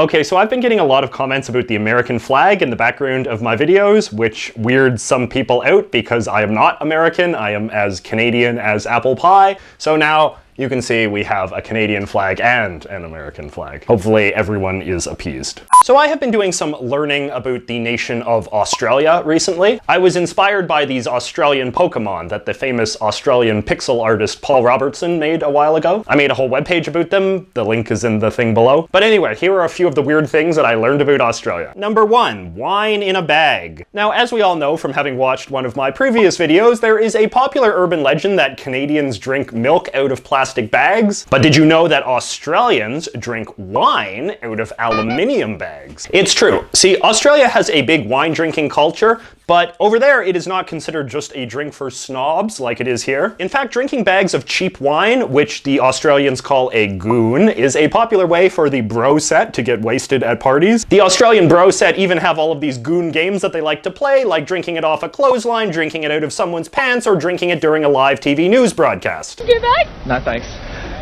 Okay, so I've been getting a lot of comments about the American flag in the background of my videos, which weirds some people out because I am not American. I am as Canadian as apple pie. So now you can see we have a Canadian flag and an American flag. Hopefully everyone is appeased. So I have been doing some learning about the nation of Australia recently. I was inspired by these Australian Pokemon that the famous Australian pixel artist Paul Robertson made a while ago. I made a whole webpage about them. The link is in the thing below. But anyway, here are a few of the weird things that I learned about Australia. Number 1, wine in a bag. Now, as we all know from having watched one of my previous videos, there is a popular urban legend that Canadians drink milk out of plastic bags. But did you know that Australians drink wine out of aluminium bags? It's true. See, Australia has a big wine drinking culture, but over there it is not considered just a drink for snobs like it is here. In fact, drinking bags of cheap wine, which the Australians call a goon, is a popular way for the bro set to get wasted at parties. The Australian bro set even have all of these goon games that they like to play, like drinking it off a clothesline, drinking it out of someone's pants, or drinking it during a live TV news broadcast. Your bag? No, thanks.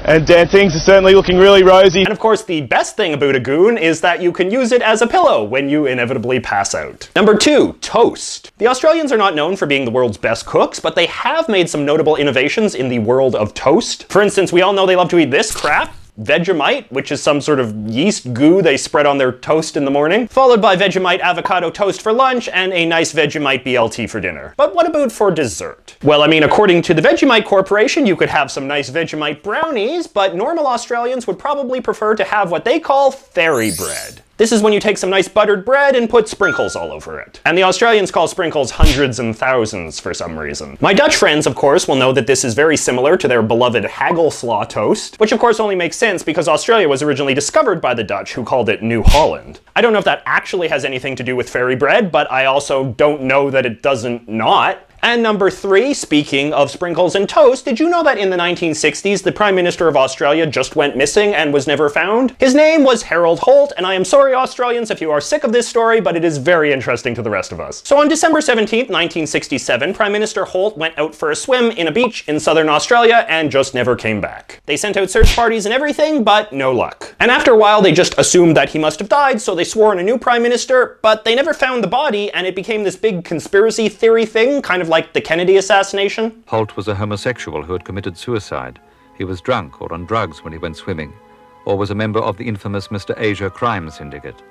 And things are certainly looking really rosy. And of course, the best thing about a goon is that you can use it as a pillow when you inevitably pass out. Number 2, toast. The Australians are not known for being the world's best cooks, but they have made some notable innovations in the world of toast. For instance, we all know they love to eat this crap. Vegemite, which is some sort of yeast goo they spread on their toast in the morning, followed by Vegemite avocado toast for lunch and a nice Vegemite BLT for dinner. But what about for dessert? Well, I mean, according to the Vegemite Corporation, you could have some nice Vegemite brownies, but normal Australians would probably prefer to have what they call fairy bread. This is when you take some nice buttered bread and put sprinkles all over it. And the Australians call sprinkles hundreds and thousands for some reason. My Dutch friends, of course, will know that this is very similar to their beloved hagelslaw toast, which of course only makes sense because Australia was originally discovered by the Dutch, who called it New Holland. I don't know if that actually has anything to do with fairy bread, but I also don't know that it doesn't not. And number 3, speaking of sprinkles and toast, did you know that in the 1960s, the Prime Minister of Australia just went missing and was never found? His name was Harold Holt, and I am sorry, Australians, if you are sick of this story, but it is very interesting to the rest of us. So on December 17th, 1967, Prime Minister Holt went out for a swim in a beach in southern Australia and just never came back. They sent out search parties and everything, but no luck. And after a while, they just assumed that he must have died, so they swore in a new Prime Minister, but they never found the body, and it became this big conspiracy theory thing, kind of like the Kennedy assassination. Holt was a homosexual who had committed suicide. He was drunk or on drugs when he went swimming, or was a member of the infamous Mr. Asia crime syndicate.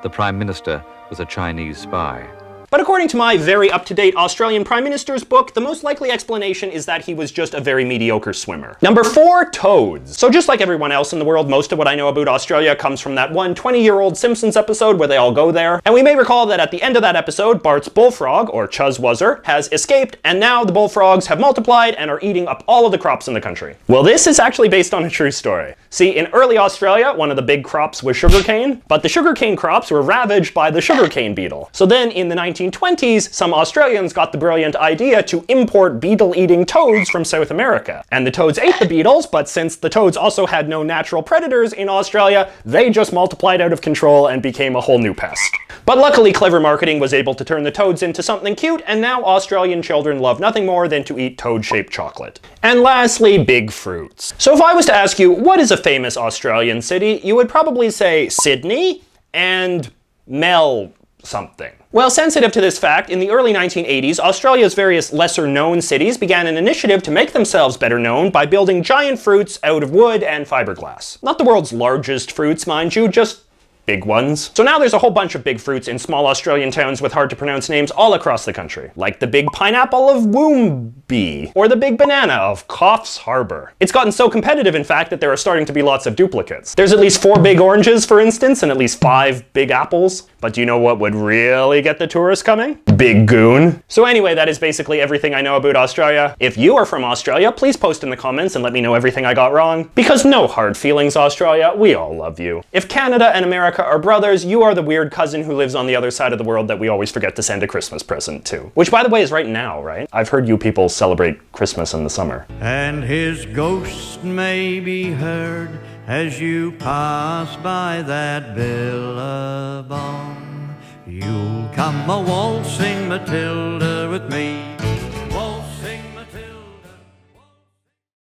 The Prime Minister was a Chinese spy. But according to my very up-to-date Australian Prime Minister's book, the most likely explanation is that he was just a very mediocre swimmer. Number 4, toads. So just like everyone else in the world, most of what I know about Australia comes from that one 20-year-old Simpsons episode where they all go there. And we may recall that at the end of that episode, Bart's bullfrog, or Chuzzwuzzer, has escaped, and now the bullfrogs have multiplied and are eating up all of the crops in the country. Well, this is actually based on a true story. See, in early Australia, one of the big crops was sugarcane, but the sugarcane crops were ravaged by the sugarcane beetle. So then in the 1920s, some Australians got the brilliant idea to import beetle-eating toads from South America. And the toads ate the beetles, but since the toads also had no natural predators in Australia, they just multiplied out of control and became a whole new pest. But luckily, clever marketing was able to turn the toads into something cute, and now Australian children love nothing more than to eat toad-shaped chocolate. And lastly, big fruits. So if I was to ask you, what is a famous Australian city, you would probably say Sydney and Mel something. Well, sensitive to this fact, in the early 1980s, Australia's various lesser-known cities began an initiative to make themselves better known by building giant fruits out of wood and fiberglass. Not the world's largest fruits, mind you, just big ones. So now there's a whole bunch of big fruits in small Australian towns with hard-to-pronounce names all across the country, like the big pineapple of Woombye, or the big banana of Coffs Harbour. It's gotten so competitive, in fact, that there are starting to be lots of duplicates. There's at least 4 big oranges, for instance, and at least 5 big apples. But do you know what would really get the tourists coming? Big Goon. So anyway, that is basically everything I know about Australia. If you are from Australia, please post in the comments and let me know everything I got wrong. Because no hard feelings, Australia, we all love you. If Canada and America are brothers, you are the weird cousin who lives on the other side of the world that we always forget to send a Christmas present to. Which, by the way, is right now, right? I've heard you people celebrate Christmas in the summer. And his ghost may be heard as you pass by that billabong. You'll come a waltzing Matilda with me.